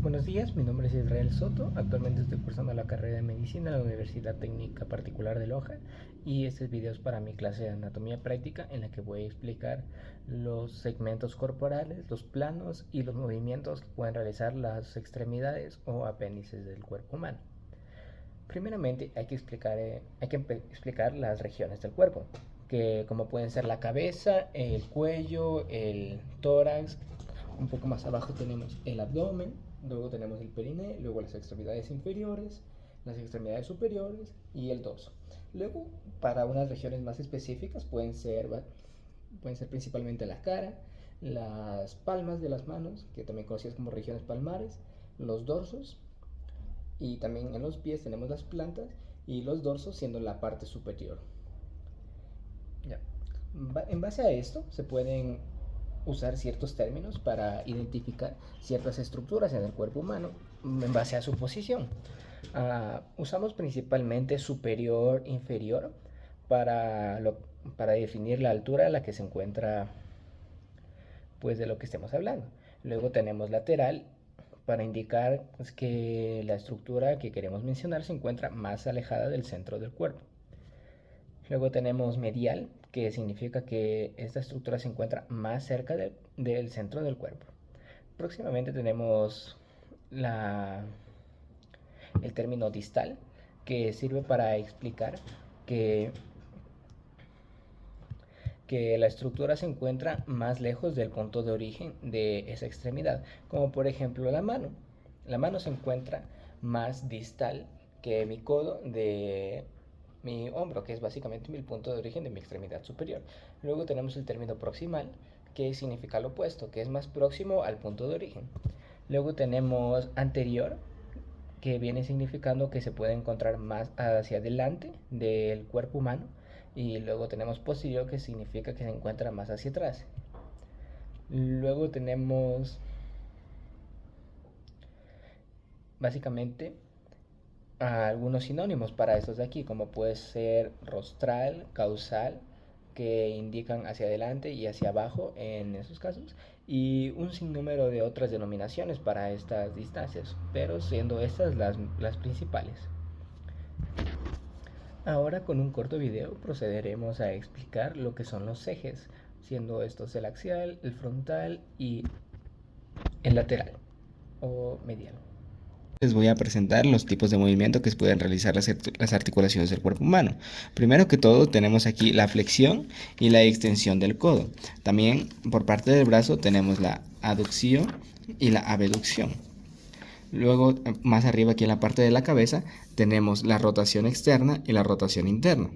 Buenos días, mi nombre es Israel Soto. Actualmente estoy cursando la carrera de Medicina en la Universidad Técnica Particular de Loja y este video es para mi clase de Anatomía Práctica en la que voy a explicar los segmentos corporales, los planos y los movimientos que pueden realizar las extremidades o apéndices del cuerpo humano. Primeramente hay que explicar las regiones del cuerpo, que como pueden ser la cabeza, el cuello, el tórax. Un poco más abajo tenemos el abdomen, luego tenemos el periné, luego las extremidades inferiores, las extremidades superiores y el dorso. Luego, para unas regiones más específicas pueden ser principalmente la cara, las palmas de las manos, que también conocidas como regiones palmares, los dorsos, y también en los pies tenemos las plantas y los dorsos siendo la parte superior. Ya. En base a esto se pueden usar ciertos términos para identificar ciertas estructuras en el cuerpo humano en base a su posición. Usamos principalmente superior, inferior para definir la altura a la que se encuentra pues de lo que estemos hablando. Luego tenemos lateral para indicar que la estructura que queremos mencionar se encuentra más alejada del centro del cuerpo. Luego tenemos medial, que significa que esta estructura se encuentra más cerca del centro del cuerpo. Próximamente tenemos el término distal, que sirve para explicar que, que la estructura se encuentra más lejos del punto de origen de esa extremidad, como por ejemplo la mano. La mano se encuentra más distal que mi codo de mi hombro, que es básicamente el punto de origen de mi extremidad superior. Luego tenemos el término proximal, que significa lo opuesto, que es más próximo al punto de origen. Luego tenemos anterior, que viene significando que se puede encontrar más hacia adelante del cuerpo humano. Y luego tenemos posterior, que significa que se encuentra más hacia atrás. Luego tenemos básicamente algunos sinónimos para estos de aquí, como puede ser rostral, causal, que indican hacia adelante y hacia abajo en esos casos, y un sinnúmero de otras denominaciones para estas distancias, pero siendo estas las principales. Ahora con un corto video procederemos a explicar lo que son los ejes, siendo estos el axial, el frontal y el lateral o medial. Les voy a presentar los tipos de movimiento que se pueden realizar las articulaciones del cuerpo humano. Primero que todo tenemos aquí la flexión y la extensión del codo. También por parte del brazo tenemos la aducción y la abducción. Luego más arriba aquí en la parte de la cabeza tenemos la rotación externa y la rotación interna.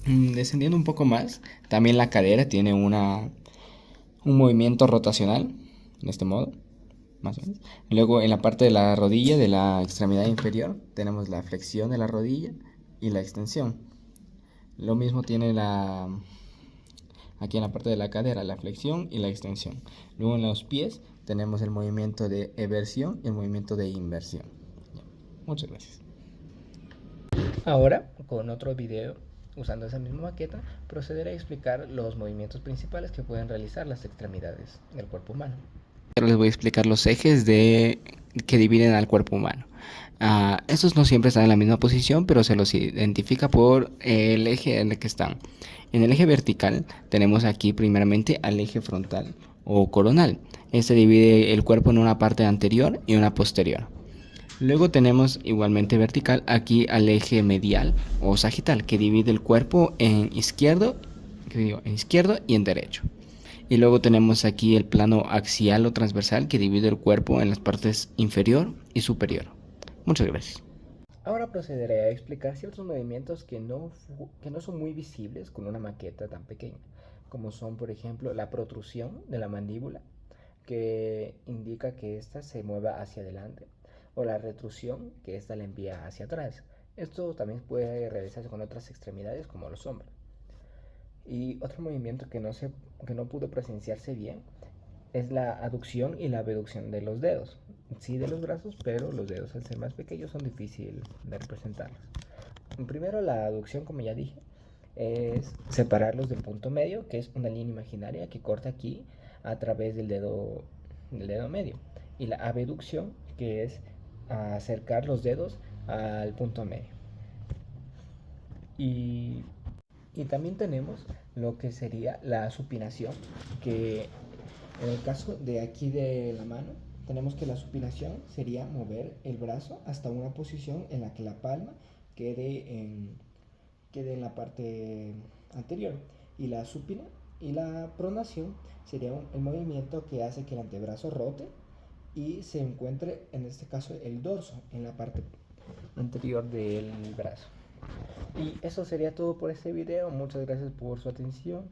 Descendiendo un poco más, también la cadera tiene un movimiento rotacional, de este modo. Más o menos. Luego en la parte de la rodilla, de la extremidad inferior, tenemos la flexión de la rodilla y la extensión. Lo mismo tiene aquí en la parte de la cadera, la flexión y la extensión. Luego en los pies tenemos el movimiento de eversión y el movimiento de inversión. Muchas gracias. Ahora, con otro video, usando esa misma maqueta, procederé a explicar los movimientos principales que pueden realizar las extremidades del cuerpo humano. Ahora les voy a explicar los ejes que dividen al cuerpo humano. Estos no siempre están en la misma posición, pero se los identifica por el eje en el que están. En el eje vertical tenemos aquí primeramente al eje frontal o coronal. Este divide el cuerpo en una parte anterior y una posterior. Luego tenemos igualmente vertical aquí al eje medial o sagital, que divide el cuerpo en izquierdo y en derecho. Y luego tenemos aquí el plano axial o transversal, que divide el cuerpo en las partes inferior y superior. Muchas gracias. Ahora procederé a explicar ciertos movimientos que no son muy visibles con una maqueta tan pequeña, como son por ejemplo la protrusión de la mandíbula, que indica que ésta se mueva hacia adelante, o la retrusión, que ésta la envía hacia atrás. Esto también puede realizarse con otras extremidades como los hombros. Y otro movimiento que no pudo presenciarse bien es la aducción y la abducción de los dedos. Sí, de los brazos, pero los dedos al ser más pequeños son difíciles de representarlos. Primero, la aducción, como ya dije, es separarlos del punto medio, que es una línea imaginaria que corta aquí a través del dedo medio. Y la abducción, que es acercar los dedos al punto medio. Y, y también tenemos lo que sería la supinación, que en el caso de aquí de la mano, tenemos que la supinación sería mover el brazo hasta una posición en la que la palma quede en la parte anterior. Y la supina y la pronación sería el movimiento que hace que el antebrazo rote y se encuentre, en este caso, el dorso en la parte anterior del brazo. Y eso sería todo por este video. Muchas gracias por su atención.